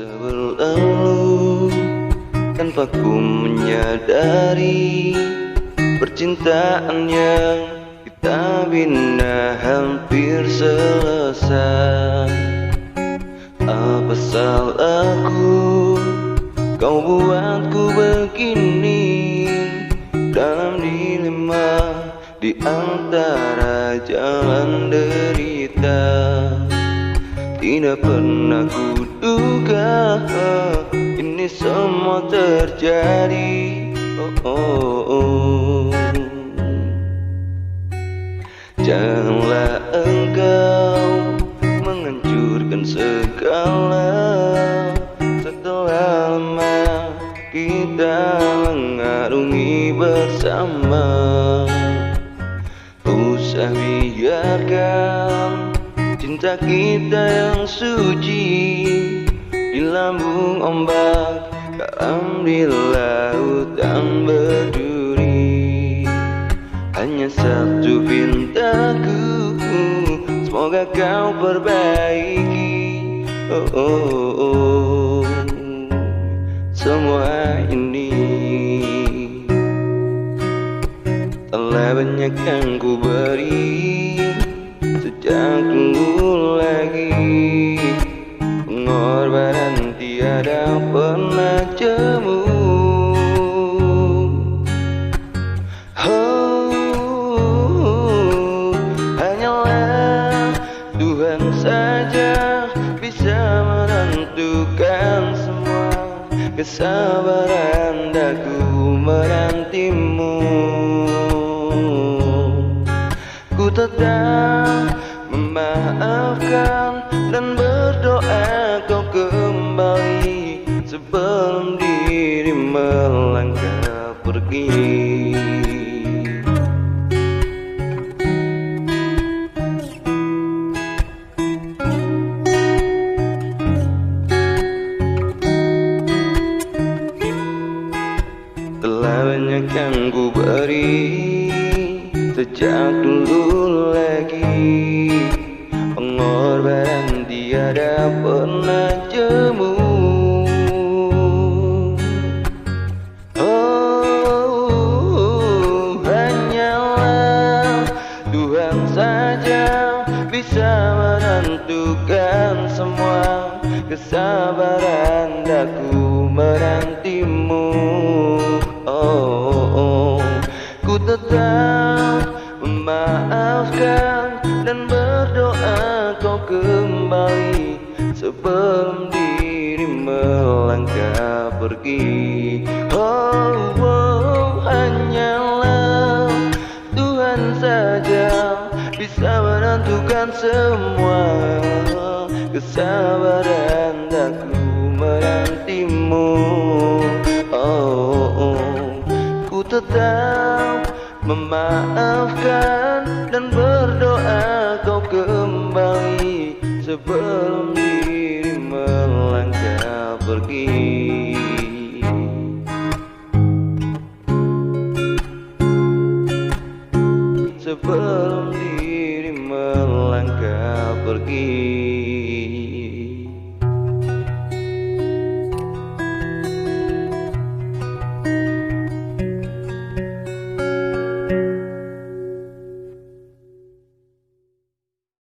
Masa berlalu tanpa ku menyadari percintaan yang kita bina hampir selesai. Apa salahku kau buatku begini, dalam dilema di antara jalan derita. Tidak pernah kuduga ini semua terjadi. Janganlah engkau menghancurkan segala. Setelah lama kita mengarungi bersama, usah biarkan cinta kita yang suci di lambung ombak, dalam di lautan berduri. Hanya satu pintaku, semoga kau perbaiki. Semua ini telah banyak yang ku beri sejak dulu lagi. Pengorbanan tiada pernah jemu. Hanyalah Tuhan saja bisa menentukan semua. Kesabaran daku menantimu. Ku tetap memaafkan dan berdoa kau kembali sebelum diri melangkah pergi. Telah banyak yang ku beri sejak dulu lagi. Pengorbanan tiada pernah jemu. Hanyalah Tuhan saja bisa menentukan semua. Kesabaran daku menantimu. Ku tetap memaafkan dan berdoa kau kembali sebelum diri melangkah pergi. Hanyalah Tuhan saja bisa menentukan semua. Kesabaran daku menantimu. Ku tetap memaafkan dan berdoa kau kembali sebelum diri melangkah pergi.